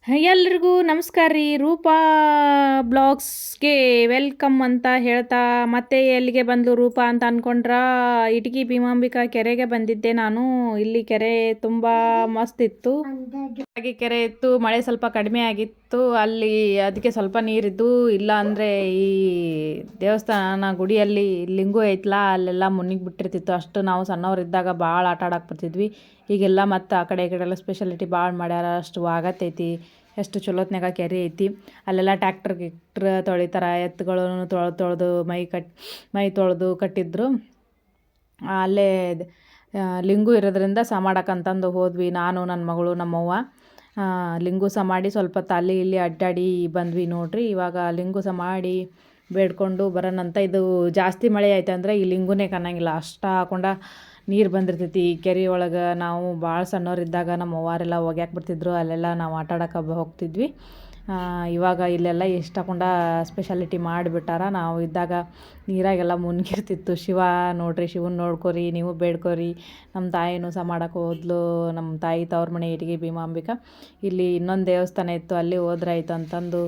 ಎಲ್ರಿಗೂ ನಮಸ್ಕಾರ ರೀ. ರೂಪಾ ಬ್ಲಾಗ್ಸ್ಗೆ ವೆಲ್ಕಮ್ ಅಂತ ಹೇಳ್ತಾ ಮತ್ತೆ ಎಲ್ಲಿಗೆ ಬಂದು ರೂಪಾ ಅಂತ ಅಂದ್ಕೊಂಡ್ರ, ಇಟಗಿ ಭೀಮಾಂಬಿಕಾ ಕೆರೆಗೆ ಬಂದಿದ್ದೆ ನಾನು. ಇಲ್ಲಿ ಕೆರೆ ತುಂಬ ಮಸ್ತ್ ಇತ್ತು. ಹಾಗೆ ಕೆರೆ ಇತ್ತು, ಮಳೆ ಸ್ವಲ್ಪ ಕಡಿಮೆ ಆಗಿತ್ತು ಅಲ್ಲಿ, ಅದಕ್ಕೆ ಸ್ವಲ್ಪ ನೀರಿದ್ದು. ಇಲ್ಲ ಅಂದರೆ ಈ ದೇವಸ್ಥಾನ ಗುಡಿಯಲ್ಲಿ ಲಿಂಗು ಐತ್ಲಾ, ಅಲ್ಲೆಲ್ಲ ಮುನ್ನಿಗೆ ಬಿಟ್ಟಿರ್ತಿತ್ತು. ಅಷ್ಟು ನಾವು ಸಣ್ಣವರಿದ್ದಾಗ ಭಾಳ ಆಟ ಆಡಕ್ಕೆ ಬರ್ತಿದ್ವಿ. ಈಗೆಲ್ಲ ಮತ್ತು ಆ ಕಡೆ ಈ ಕಡೆ ಎಲ್ಲ ಸ್ಪೆಷಾಲಿಟಿ ಭಾಳ ಮಾಡ್ಯಾರ. ಅಷ್ಟು ಆಗತ್ತೈತಿ, ಎಷ್ಟು ಚಲೋತ್ನಾಗ ಕೆರೆ ಐತಿ. ಅಲ್ಲೆಲ್ಲ ಟ್ಯಾಕ್ಟ್ರ್ ಗಿಕ್ಟ್ರ್ ತೊಳಿತಾರ, ಎತ್ತುಗಳನ್ನು ತೊಳೆದು ಮೈ ತೊಳೆದು ಕಟ್ಟಿದ್ರು. ಅಲ್ಲೇ ಲಿಂಗು ಇರೋದ್ರಿಂದ ಸ ಮಾಡಕ್ಕಂತಂದು ಹೋದ್ವಿ ನಾನು, ನನ್ನ ಮಗಳು, ನಮ್ಮವ್ವ. ಲಿಂಗು ಸ ಮಾಡಿ ಸ್ವಲ್ಪ ಅಲ್ಲಿ ಇಲ್ಲಿ ಅಡ್ಡಾಡಿ ಬಂದ್ವಿ ನೋಡ್ರಿ. ಇವಾಗ ಲಿಂಗು ಸ ಮಾಡಿ ಬೇಡ್ಕೊಂಡು ಬರೋಣಂತ. ಇದು ಜಾಸ್ತಿ ಮಳೆ ಆಯ್ತು ಅಂದರೆ ಈ ಲಿಂಗುನೇ ಕಾಣಂಗಿಲ್ಲ, ಅಷ್ಟು ಹಾಕೊಂಡ ನೀರು ಬಂದಿರ್ತೈತಿ ಕೆರೆ ಒಳಗೆ. ನಾವು ಭಾಳ ಸಣ್ಣವರಿದ್ದಾಗ ನಮ್ಮ ಅವ್ವಾರೆಲ್ಲ ಒಗ್ಯಾಕೆ ಬರ್ತಿದ್ರು, ಅಲ್ಲೆಲ್ಲ ನಾವು ಆಟ ಆಡೋಕೆ ಹೋಗ್ತಿದ್ವಿ. ಇವಾಗ ಇಲ್ಲೆಲ್ಲ ಎಷ್ಟು ಹಾಕೊಂಡ ಸ್ಪೆಷಾಲಿಟಿ ಮಾಡಿಬಿಟ್ಟಾರ. ನಾವು ಇದ್ದಾಗ ನೀರಾಗೆಲ್ಲ ಮುನ್ಗಿರ್ತಿತ್ತು. ಶಿವ ನೋಡ್ರಿ, ಶಿವನ ನೋಡ್ಕೊರಿ, ನೀವು ಬೇಡ್ಕೊರಿ. ನಮ್ಮ ತಾಯಿನೂ ಸಹ ಮಾಡೋಕೆ ಹೋದ್ಲು, ನಮ್ಮ ತಾಯಿ ತವ್ರ ಮನೆ ಇಟಗಿ ಭೀಮಾಂಬಿಕಾ. ಇಲ್ಲಿ ಇನ್ನೊಂದು ದೇವಸ್ಥಾನ ಇತ್ತು, ಅಲ್ಲಿ ಹೋದ್ರಾಯ್ತು ಅಂತಂದು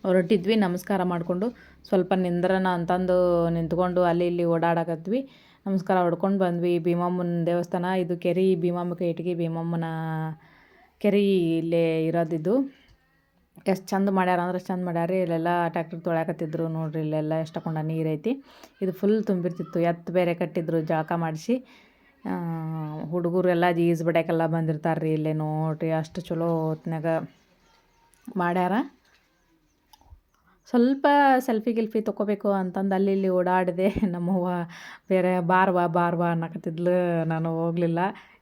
ಹೊರಟಿದ್ವಿ. ನಮಸ್ಕಾರ ಮಾಡಿಕೊಂಡು ಸ್ವಲ್ಪ ನಿಂದ್ರನ ಅಂತಂದು ನಿಂತ್ಕೊಂಡು ಅಲ್ಲಿ ಇಲ್ಲಿ ಓಡಾಡಕತ್ವಿ. ನಮಸ್ಕಾರ ಹೊಡ್ಕೊಂಡು ಬಂದ್ವಿ. ಭೀಮಮ್ಮನ ದೇವಸ್ಥಾನ ಇದು, ಕೆರೆ ಭೀಮಾಂಬಿಕಾ ಇಟಗಿ ಭೀಮಮ್ಮನ ಕೆರೆ ಇಲ್ಲೇ ಇರೋದಿದ್ದು. ಎಷ್ಟು ಚಂದ ಮಾಡ್ಯಾರ ಅಂದ್ರೆ ಚಂದ ಮಾಡ್ಯಾರ. ಇಲ್ಲೆಲ್ಲ ಟ್ಯಾಕ್ಟ್ರ್ ತೊಳ್ಯಾಕತ್ತಿದ್ರು ನೋಡ್ರಿ. ಇಲ್ಲೆಲ್ಲ ಎಷ್ಟು ಹಾಕೊಂಡ ನೀರೈತಿ. ಇದು ಫುಲ್ ತುಂಬಿರ್ತಿತ್ತು. ಎತ್ತು ಬೇರೆ ಕಟ್ಟಿದ್ರು ಜಳಕ ಮಾಡಿಸಿ. ಹುಡುಗರೆಲ್ಲ ಈಜು ಬಿಡೋಕ್ಕೆಲ್ಲ ಬಂದಿರ್ತಾರೆ ರೀ ಇಲ್ಲೇ ನೋಡ್ರಿ. ಅಷ್ಟು ಚಲೋ ಹೊತ್ನಾಗ ಮಾಡ್ಯಾರ. ಸ್ವಲ್ಪ ಸೆಲ್ಫಿ ಗಿಲ್ಫಿ ತೊಗೋಬೇಕು ಅಂತಂದು ಅಲ್ಲಿ ಇಲ್ಲಿ ಓಡಾಡಿದೆ. ನಮ್ಮವ್ವ ಬೇರೆ ಬಾರ್ವಾ ಅನ್ನಕತ್ತಿದ್ಲು, ನಾನು ಹೋಗಲಿಲ್ಲ.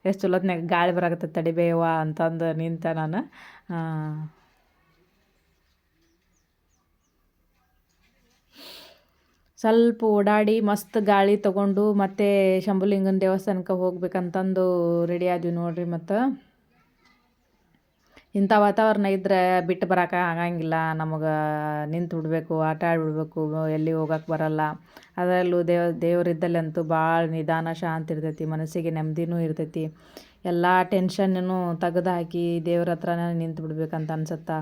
ಎಷ್ಟು ಚಲೋತ್ನಾಗ ಗಾಳಿ ಬರಾಕತ್ತೈತೆ, ತಡಿಬೇಯವ್ವ ಅಂತಂದು ನಿಂತೆ ನಾನು. ಸ್ವಲ್ಪ ಓಡಾಡಿ ಮಸ್ತ್ ಗಾಳಿ ತೊಗೊಂಡು ಮತ್ತೆ ಶಂಭುಲಿಂಗನ ದೇವಸ್ಥಾನಕ್ಕೆ ಹೋಗ್ಬೇಕಂತಂದು ರೆಡಿ ಆದ್ವಿ ನೋಡ್ರಿ. ಮತ್ತು ಇಂಥ ವಾತಾವರಣ ಇದ್ದರೆ ಬಿಟ್ಟು ಬರೋಕೆ ಆಗಂಗಿಲ್ಲ ನಮಗೆ. ನಿಂತು ಬಿಡಬೇಕು, ಆಟ ಆಡಿಬಿಡ್ಬೇಕು, ಎಲ್ಲಿ ಹೋಗಕ್ಕೆ ಬರಲ್ಲ. ಅದರಲ್ಲೂ ದೇವರಿದ್ದಲ್ಲಂತೂ ಭಾಳ ನಿಧಾನ ಶಾಂತಿ ಇರ್ತೈತಿ, ಮನಸ್ಸಿಗೆ ನೆಮ್ಮದಿನೂ ಇರ್ತೈತಿ. ಎಲ್ಲ ಟೆನ್ಷನ್ನೂ ತೆಗೆದು ಹಾಕಿ ದೇವ್ರ ಹತ್ರನೇ ನಿಂತು ಬಿಡ್ಬೇಕಂತ ಅನ್ಸುತ್ತೆ.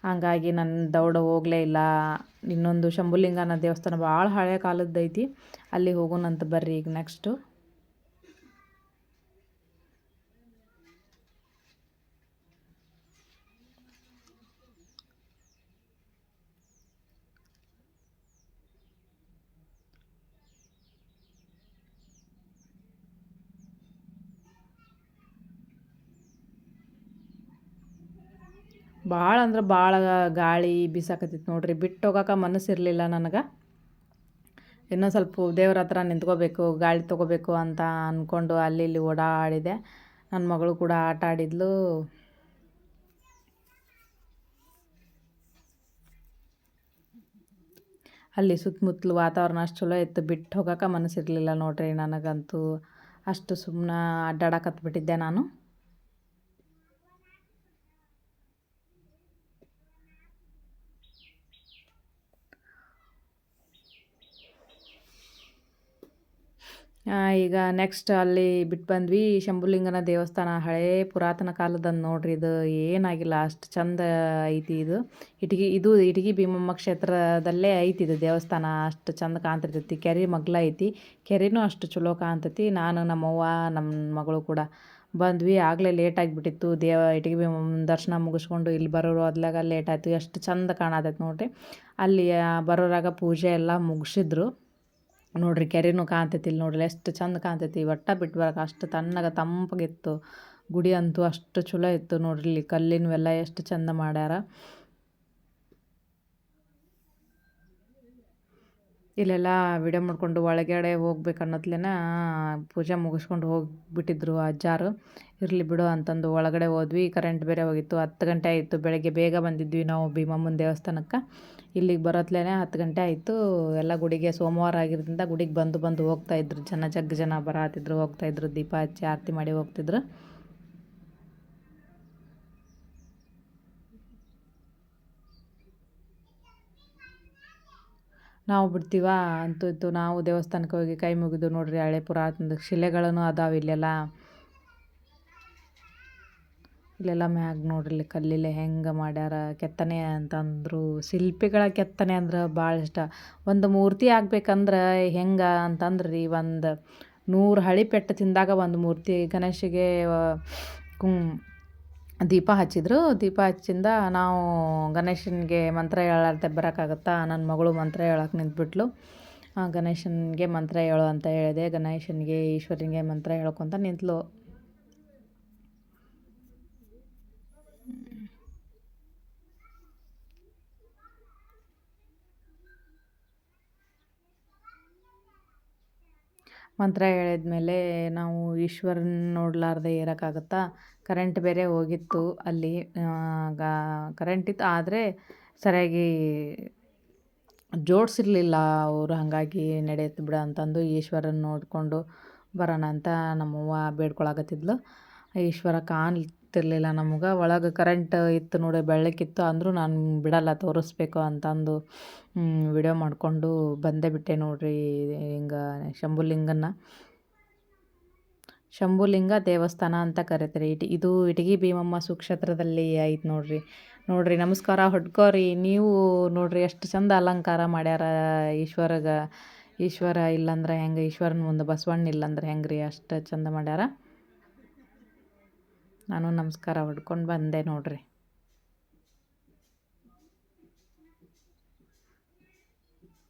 ಹಂಗಾಗಿ ನಾನು ದೌಡ ಹೋಗಲೇ ಇಲ್ಲ. ಇನ್ನೊಂದು ಶಂಭುಲಿಂಗನ ದೇವಸ್ಥಾನ ಭಾಳ ಹಳೆ ಕಾಲದ್ದೈತಿ, ಅಲ್ಲಿ ಹೋಗೋಣಂತ ಬರ್ರಿ ಈಗ ನೆಕ್ಸ್ಟು. ಭಾಳ ಅಂದ್ರೆ ಭಾಳ ಗಾಳಿ ಬೀಸಾಕತ್ತಿತ್ತು ನೋಡ್ರಿ. ಬಿಟ್ಟು ಹೋಗೋಕೆ ಮನಸ್ಸಿರಲಿಲ್ಲ ನನಗೆ. ಇನ್ನೊಂದು ಸ್ವಲ್ಪ ದೇವ್ರ ಹತ್ರ ನಿಂತ್ಕೋಬೇಕು, ಗಾಳಿ ತೊಗೋಬೇಕು ಅಂತ ಅಂದ್ಕೊಂಡು ಅಲ್ಲಿ ಇಲ್ಲಿ ಓಡಾಡಿದೆ. ನನ್ನ ಮಗಳು ಕೂಡ ಆಟ ಆಡಿದ್ಲು. ಅಲ್ಲಿ ಸುತ್ತಮುತ್ತಲು ವಾತಾವರಣ ಅಷ್ಟು ಚಲೋ ಇತ್ತು, ಬಿಟ್ಟು ಹೋಗೋಕೆ ಮನಸ್ಸಿರಲಿಲ್ಲ ನೋಡ್ರಿ ನನಗಂತೂ. ಅಷ್ಟು ಸುಮ್ಮನೆ ಅಡ್ಡಾಡಕತ್ಬಿಟ್ಟಿದ್ದೆ ನಾನು. ಈಗ ನೆಕ್ಸ್ಟ್ ಅಲ್ಲಿ ಬಿಟ್ಟು ಬಂದ್ವಿ. ಶಂಭುಲಿಂಗನ ದೇವಸ್ಥಾನ ಹಳೇ ಪುರಾತನ ಕಾಲದಂದು ನೋಡ್ರಿ. ಇದು ಏನಾಗಿಲ್ಲ, ಅಷ್ಟು ಚಂದ ಐತಿ ಇದು. ಇಟಗಿ ಭೀಮಮ್ಮ ಕ್ಷೇತ್ರದಲ್ಲೇ ಐತಿ ಇದು ದೇವಸ್ಥಾನ. ಅಷ್ಟು ಚಂದ ಕಾಣ್ತಿರ್ತೈತಿ. ಕೆರೆ ಮಗ್ಲ ಐತಿ, ಕೆರೆನೂ ಅಷ್ಟು ಚಲೋ ಕಾಣ್ತೈತಿ. ನಾನು, ನಮ್ಮವ್ವ, ನಮ್ಮ ಮಗಳು ಕೂಡ ಬಂದ್ವಿ. ಆಗಲೇ ಲೇಟ್ ಆಗಿಬಿಟ್ಟಿತ್ತು. ಇಟಗಿ ಭೀಮಮ್ಮನ ದರ್ಶನ ಮುಗಿಸ್ಕೊಂಡು ಇಲ್ಲಿ ಬರೋರು ಅದ್ಲಾಗ ಲೇಟ್ ಆಯಿತು. ಎಷ್ಟು ಚಂದ ಕಾಣತೈತೆ ನೋಡ್ರಿ. ಅಲ್ಲಿ ಬರೋರಾಗ ಪೂಜೆ ಎಲ್ಲ ಮುಗಿಸಿದ್ರು ನೋಡ್ರಿ. ಕೆರೆನೂ ಕಾಣ್ತೈತಿ ಇಲ್ಲಿ ನೋಡ್ರಿ, ಎಷ್ಟು ಚಂದ ಕಾಣ್ತೈತಿ. ಒಟ್ಟ ಬಿಟ್ಟು ಬರೋಕೆ ಅಷ್ಟು ತಣ್ಣಗೆ ತಂಪಗಿತ್ತು. ಗುಡಿ ಅಂತೂ ಅಷ್ಟು ಚಲೋ ಇತ್ತು ನೋಡ್ರಿ. ಇಲ್ಲಿ ಕಲ್ಲಿನವೆಲ್ಲ ಎಷ್ಟು ಚಂದ ಮಾಡ್ಯಾರ. ಇಲ್ಲೆಲ್ಲ ವಿಡಿಯೋ ಮಾಡ್ಕೊಂಡು ಒಳಗಡೆ ಹೋಗ್ಬೇಕು ಅನ್ನೋತ್ಲೇನ ಪೂಜೆ ಮುಗಿಸ್ಕೊಂಡು ಹೋಗಿಬಿಟ್ಟಿದ್ರು ಅಜ್ಜಾರು. ಇರಲಿ ಬಿಡು ಅಂತಂದು ಒಳಗಡೆ ಹೋದ್ವಿ. ಕರೆಂಟ್ ಬೇರೆ ಹೋಗಿತ್ತು. 10 ಗಂಟೆ ಆಯಿತು. ಬೆಳಗ್ಗೆ ಬೇಗ ಬಂದಿದ್ವಿ ನಾವು ಭೀಮಮ್ಮನ ದೇವಸ್ಥಾನಕ್ಕೆ. ಇಲ್ಲಿಗೆ ಬರೋತ್ಲೇನೆ 10 ಗಂಟೆ ಆಯಿತು. ಎಲ್ಲ ಗುಡಿಗೆ ಸೋಮವಾರ ಆಗಿರೋದ್ರಿಂದ ಗುಡಿಗೆ ಬಂದು ಹೋಗ್ತಾಯಿದ್ರು ಜನ. ಜನ ಬರತ್ತಿದ್ರು, ಹೋಗ್ತಾಯಿದ್ರು. ದೀಪ ಹಚ್ಚಿ ಆರತಿ ಮಾಡಿ ಹೋಗ್ತಿದ್ರು. ನಾವು ಬಿಡ್ತೀವ ಅಂತೂ ಇತ್ತು. ನಾವು ದೇವಸ್ಥಾನಕ್ಕೆ ಹೋಗಿ ಕೈ ಮುಗಿದು ನೋಡ್ರಿ. ಹಳೆ ಪುರಾತನದ ಶಿಲೆಗಳನ್ನು ಅದಾವೆ ಇಲ್ಲೆಲ್ಲ. ಇಲ್ಲೆಲ್ಲ ಮ್ಯಾಗ ನೋಡ್ರಿ ಇಲ್ಲಿ ಕಲ್ಲಿಲೆ ಹೆಂಗೆ ಮಾಡ್ಯಾರ ಕೆತ್ತನೆ ಅಂತಂದ್ರು. ಶಿಲ್ಪಿಗಳ ಕೆತ್ತನೆ ಅಂದ್ರೆ ಭಾಳ ಇಷ್ಟ. ಒಂದು ಮೂರ್ತಿ ಆಗ್ಬೇಕಂದ್ರೆ ಹೆಂಗೆ ಅಂತಂದ್ರೆ ರೀ, ಒಂದು 100 ಹಳಿ ಪೆಟ್ಟು ತಿಂದಾಗ ಒಂದು ಮೂರ್ತಿ ಗಣೇಶಗೆ ದೀಪ ಹಚ್ಚಿದ್ರು. ದೀಪ ಹಚ್ಚಿಂದ ನಾವು ಗಣೇಶನಿಗೆ ಮಂತ್ರ ಹೇಳಾರ್ದೆ ಬರೋಕ್ಕಾಗತ್ತಾ, ನನ್ನ ಮಗಳು ಮಂತ್ರ ಹೇಳಕ್ಕೆ ನಿಂತ್ಬಿಟ್ಲು. ಗಣೇಶನಿಗೆ ಮಂತ್ರ ಹೇಳು ಅಂತ ಹೇಳಿದೆ. ಗಣೇಶನಿಗೆ ಈಶ್ವರನಿಗೆ ಮಂತ್ರ ಹೇಳ್ಕೊತ ನಿಂತಲು. ಮಂತ್ರ ಹೇಳಿದ್ಮೇಲೆ ನಾವು ಈಶ್ವರನ ನೋಡಲಾರ್ದೆ ಇರೋಕ್ಕಾಗತ್ತಾ, ಕರೆಂಟ್ ಬೇರೆ ಹೋಗಿತ್ತು ಅಲ್ಲಿ. ಕರೆಂಟ್ ಇತ್ತು, ಆದರೆ ಸರಿಯಾಗಿ ಜೋಡಿಸಿರ್ಲಿಲ್ಲ ಅವರು. ಹಾಗಾಗಿ ನಡೆಯುತ್ತೆ ಬಿಡು ಅಂತಂದು ಈಶ್ವರನ ನೋಡಿಕೊಂಡು ಬರೋಣ ಅಂತ ನಮ್ಮವ್ವ ಬೇಡ್ಕೊಳಕತ್ತಿದ್ಲು. ಈಶ್ವರ ಕಾಣ್ತಿರ್ಲಿಲ್ಲ ನಮ್ಗೆ. ಒಳಗೆ ಕರೆಂಟ್ ಇತ್ತು ನೋಡಿ, ಬೆಳ್ಳಕ್ಕಿತ್ತು, ಅಂದರೂ ನಾನು ಬಿಡಲ್ಲ, ತೋರಿಸ್ಬೇಕು ಅಂತಂದು ವಿಡಿಯೋ ಮಾಡಿಕೊಂಡು ಬಂದೇ ಬಿಟ್ಟೆ ನೋಡ್ರಿ. ಹಿಂಗೆ ಶಂಭುಲಿಂಗ ದೇವಸ್ಥಾನ ಅಂತ ಕರೀತಾರೆ. ಇದು ಇಟಗಿ ಭೀಮಮ್ಮ ಸುಕ್ಷೇತ್ರದಲ್ಲಿ ಐತೆ ನೋಡ್ರಿ. ನಮಸ್ಕಾರ ಹೊಡ್ಕೋರಿ ನೀವು. ನೋಡ್ರಿ ಎಷ್ಟು ಚಂದ ಅಲಂಕಾರ ಮಾಡ್ಯಾರ ಈಶ್ವರ ಇಲ್ಲಂದ್ರೆ ಹೆಂಗೆ, ಈಶ್ವರನ ಮುಂದೆ ಬಸವಣ್ಣ ಇಲ್ಲಂದ್ರೆ ಹೆಂಗೆ ರೀ, ಅಷ್ಟು ಚಂದ ಮಾಡ್ಯಾರ. ನಾನು ನಮಸ್ಕಾರ ಹೊಡ್ಕೊಂಡು ಬಂದೆ ನೋಡ್ರಿ.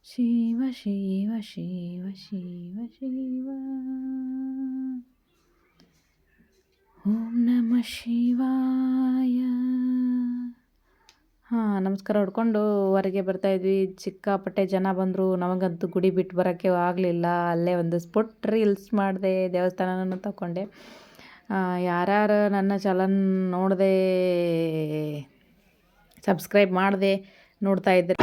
ಶಿವ ಶಿವ ಶಿವ ಶಿವ ಶಿವ ಓಂ ನಮಃ ಶಿವಾಯ. ನಮಸ್ಕಾರ ಹೊಡ್ಕೊಂಡು ಹೊರಗೆ ಬರ್ತಾಯಿದ್ವಿ. ಸಿಕ್ಕಾಪಟ್ಟೆ ಜನ ಬಂದರು. ನಮಗಂತೂ ಗುಡಿ ಬಿಟ್ಟು ಬರೋಕ್ಕೆ ಆಗಲಿಲ್ಲ. ಅಲ್ಲೇ ಒಂದು ಸ್ಪುಟ್ ರೀಲ್ಸ್ ಮಾಡಿದೆ, ದೇವಸ್ಥಾನನೂ ತಗೊಂಡೆ. ಯಾರ್ಯಾರು ನನ್ನ ಚಾನಲ್ ನೋಡದೆ ಸಬ್ಸ್ಕ್ರೈಬ್ ಮಾಡಿದೆ ನೋಡ್ತಾಯಿದ್ರಿ